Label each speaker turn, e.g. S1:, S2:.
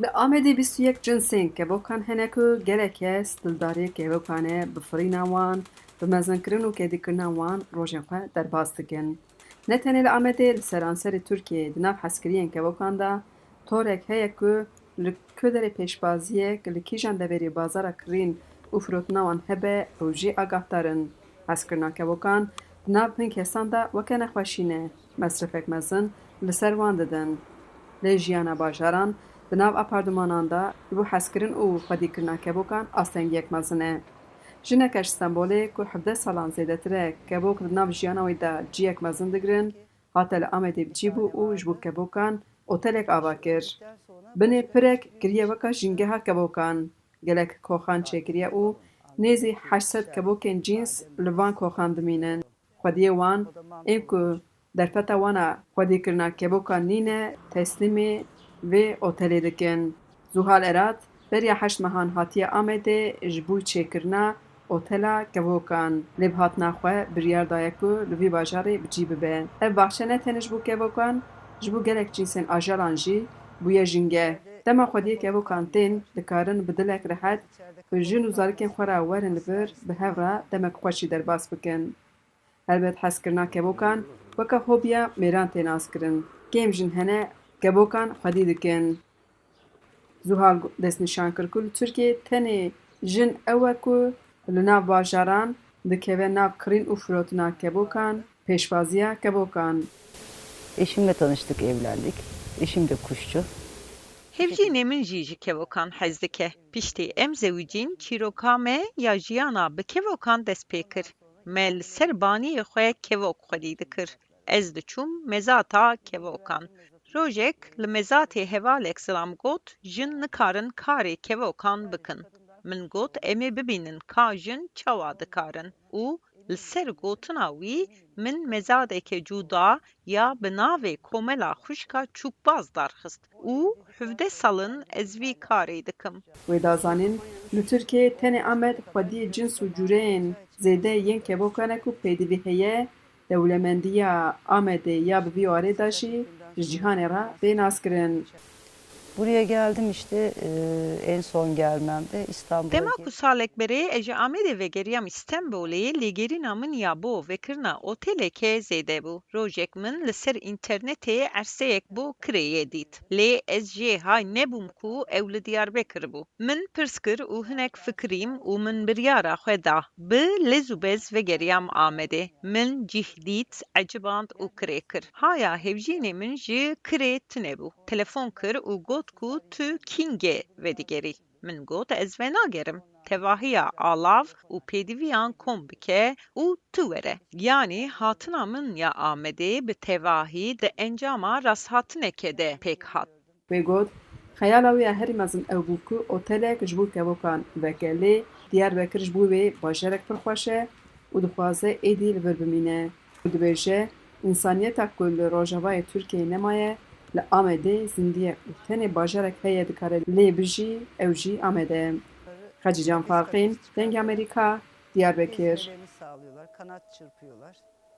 S1: Li Amedê bîst û yek cinsên kevokan hene ku gelek kes dildariyê kevokan e bi firîna wan, bi mezinkirin û kedîkirina wan rojên xwe derbas dikin. Ne tenê li Amedê, li seranserê Tirkiyeyê di nav hezkiriyên kevokan de torek heye ku li Kûderê pêşbaziyek li kîjan deverê bazara kirîn û firotina wan hebe ew jî agahdar in. Hezkirina kevokan di nav hin kesan de weke nexweşî ne, mesrifek mezin li ser wan didin. Lê jiyana bajaran di nav apartmanan de ji bo hezkirin û xwedîkirina kevokan astengiyek mezin e. Jineke ji Stenbolê ku 17 salan zêdetir e kevok di nav jiyana wê de ciyek mezin digirin, hate li Amedê bicîbû û ji bo kevokan otelek ava kir. Binê pirek kiriye weka jîngeha kevokan. Gelek koxan çêkiriye û nêzî 800 kevokên cîns li van koxan dimînin. Xwediyê wan ên ku derfeta wan a xwedîkirina kevokan nîne teslîmê vê otelê dikin. Zuhal Erat beriya 8 mehan hatiye Amedê ji bo çêkirina otela kevokan. Lê bi hatina xwe biryar daye ku li vî bajarê bicî bibe. Ev baxçe ne tenê ji bo kevokan, ji bo gelek cînsên ajalan jî bûye jîngeh. Dema xwediyê kevokan tên dikarin bi dilek rehet bi jin û zarokên xwe re werin li bir bi hev re demek xweşî derbas bikin. Helbet hezkirina kevokan weka hobiya mêran tê naskirin. Kêm jin hene kevokan xwedî dikin. Zuhal destnîşan kir ku li Tirkiyeyê tenê jin ew e ku li nav bajaran dikeve nav kirîn û firotina kevokan, pêşbaziya kevokan.
S2: Eşimle tanıştık, evlendik. Eşim de kuşçu.
S3: Hevjînê min jî ji kevokan hez dike. Piştî em zewicîn çîroka me ya jiyana bi kevokan dest pê kir. Me li ser baniyê xwe kevok xwedî dikir. Ez diçûm mezata kevokan. Rojek li mezatê hevalek zilam got jin nikarin karê kevokan bikin. Min got em ê bibînin ka jin çawa dikarin û li ser gotina wî min mezadeke cuda ya bi navê komela xwişka çûkbaz darxist û 17 salin ez vî karê dikim.
S1: Wê dazanîn li Tirkiyeyê tenê Amed xwediyê cins û cûreyên zêde yên kevokan e ku pêdivî heye, dewlemendiya Amedê ya bi vî warê de jî ji cîhanê re bê naskirin.
S2: Buraya geldim işte, en son gelmemde İstanbul'a
S3: Dema ku salek berê ez ji Amedê vegeriyam Stenbolê lêgerîna min ya bo vekirina oteleke zêde bû. Rojek min li ser înternetê erseyek bo kirêyê dît. Lê ez jê hay nebûm ku ew li Diyarbekir bû. Min pirs kir û hinek fikirîm û min biryara xwe da. Bi lez û bez vegeriyam Amedê. Min cih dît, eciband û kirê kir. Haya hevjînê min ji kirê tune bû. Telefon kir û got ku tu kîngê vedigerî. Min got ez venagerim. Tevahiya alav û pêdiviyan kom bike û tu were. Yani hatina min ya Amedê bi tevahî di encama rasthatinekê de pêk hat.
S1: Wê got xeyala wê ya herî mezin ew bû ku otelek ji bo kevokan veke lê Diyarbekir ji bo wê bajarek pir xweş e û dixwaze êdî li vir bimîne. Û dibêje însaniyeta ku li rojavayê Tirkiyeyê nemaye li Amedê zindî ye û tenê bajarek heye dikare lê bijî ew jî Amedê ye. Xecî Can Farqîn, Dengê Amerîka, Diyarbekir.
S2: sağlıyorlar, kanat çırpıyorlar.